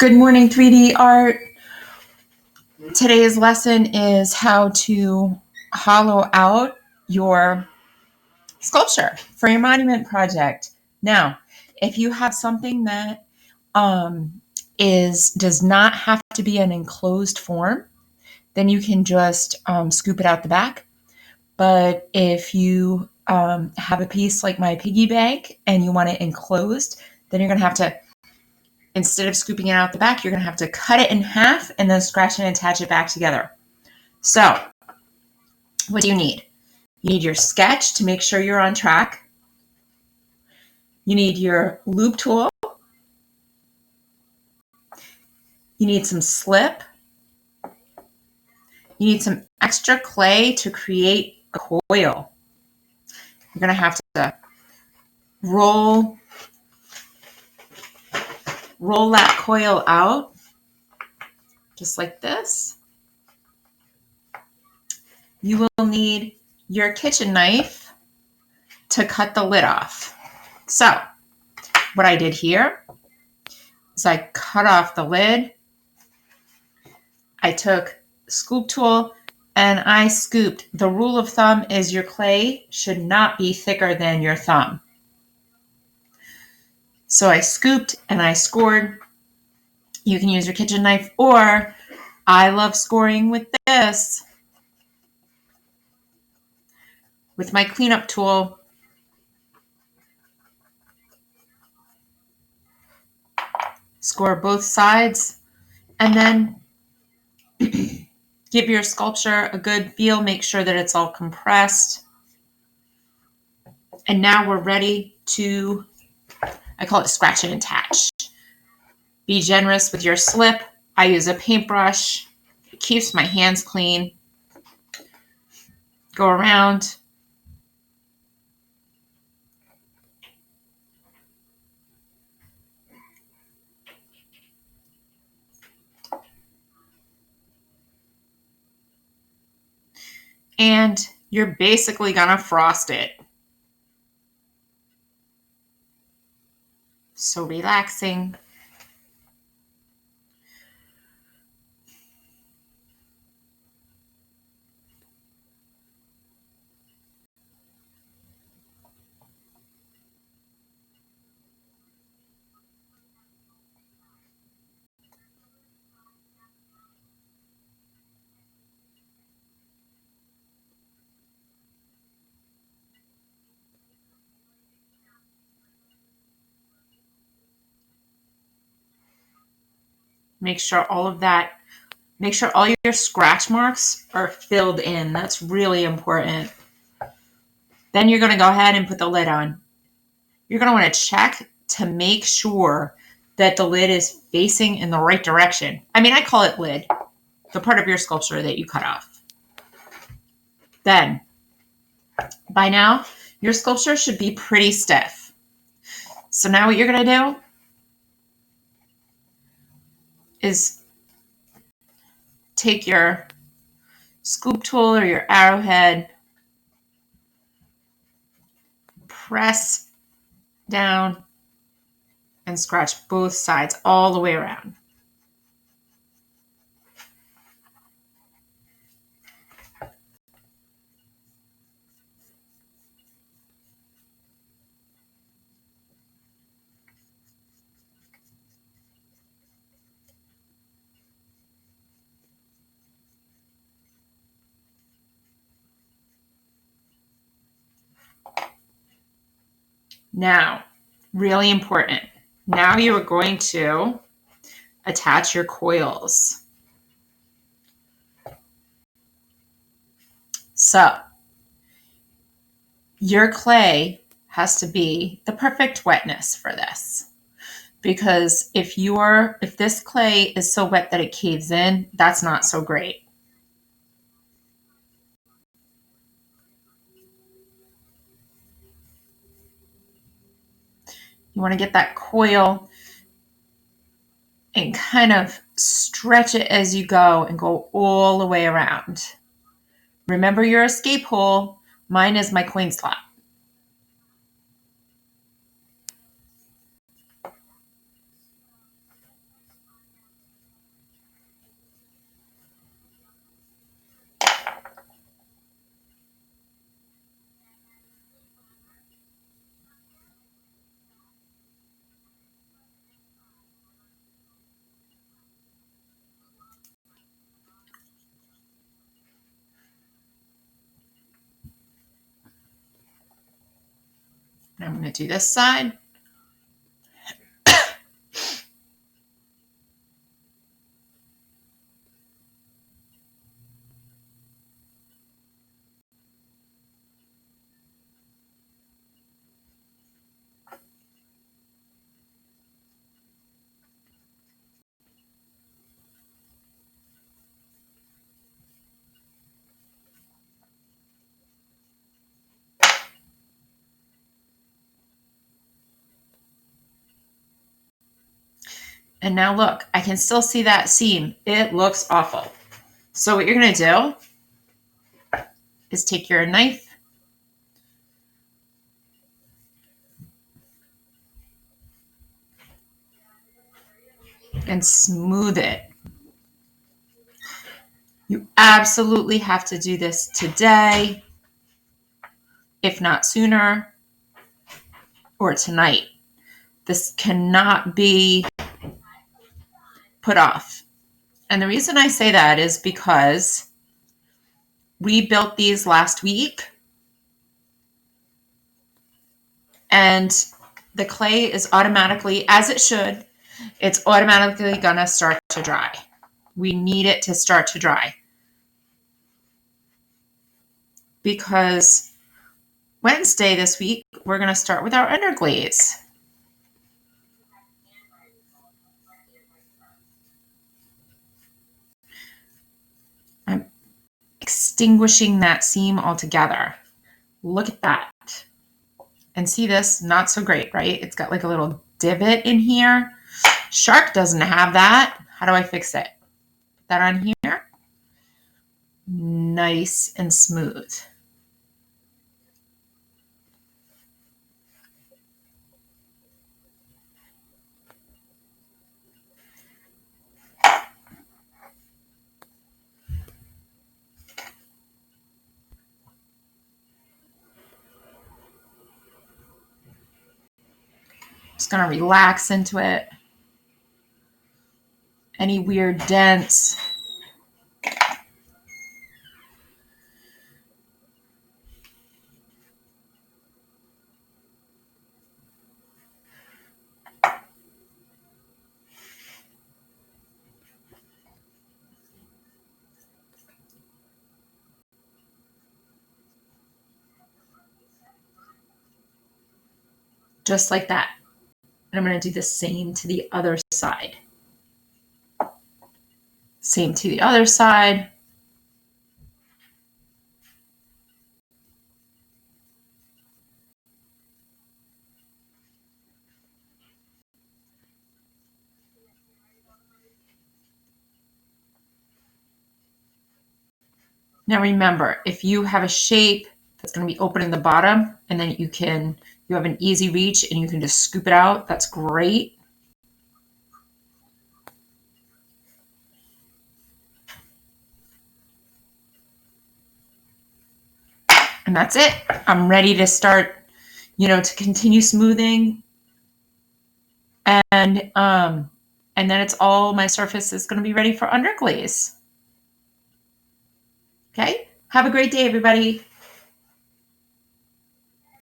Good morning, 3D art. Today's lesson is how to hollow out your sculpture for your monument project. Now, if you have something that does not have to be an enclosed form, then you can just scoop it out the back. But if you have a piece like my piggy bank and you want it enclosed, then you're going to have to, instead of scooping it out the back, you're going to have to cut it in half and then scratch and attach it back together. So, what do you need? You need your sketch to make sure you're on track. You need your loop tool. You need some slip. You need some extra clay to create a coil. You're going to have to roll that coil out just like this. You will need your kitchen knife to cut the lid off. So, what I did here is I cut off the lid. I took scoop tool and I scooped. The rule of thumb is your clay should not be thicker than your thumb. So I scooped and I scored. You can use your kitchen knife, or I love scoring with this, with my cleanup tool. Score both sides and then give your sculpture a good feel. Make sure that it's all compressed. And now we're ready to, I call it scratch and attach. Be generous with your slip. I use a paintbrush. It keeps my hands clean. Go around. And you're basically gonna frost it. So relaxing. Make sure all your scratch marks are filled in. That's really important. Then you're gonna go ahead and put the lid on. You're gonna wanna check to make sure that the lid is facing in the right direction. I call it lid, the part of your sculpture that you cut off. Then, by now, your sculpture should be pretty stiff. So now what you're gonna do is take your scoop tool or your arrowhead, press down, and scratch both sides all the way around. Now, really important. Now you are going to attach your coils. So, your clay has to be the perfect wetness for this. Because if this clay is so wet that it caves in, that's not so great. You want to get that coil and kind of stretch it as you go and go all the way around. Remember your escape hole. Mine is my coin slot. I'm going to do this side. And now look, I can still see that seam. It looks awful. So what you're going to do is take your knife and smooth it. You absolutely have to do this today, if not sooner, or tonight. This cannot be put off. And the reason I say that is because we built these last week and the clay is automatically, as it should, it's automatically gonna start to dry. We need it to start to dry because Wednesday this week, we're gonna start with our underglaze. I'm extinguishing that seam altogether. Look at that. And see this? Not so great, right? It's got like a little divot in here. Shark doesn't have that. How do I fix it? Put that on here. Nice and smooth. Just gonna relax into it. Any weird dents. Just like that. And I'm gonna do the same to the other side. Same to the other side. Now remember, if you have a shape that's going to be open in the bottom and then you have an easy reach and you can just scoop it out, that's great. And that's it. I'm ready to start, to continue smoothing. And then it's all my surface is going to be ready for underglaze. Okay? Have a great day, everybody.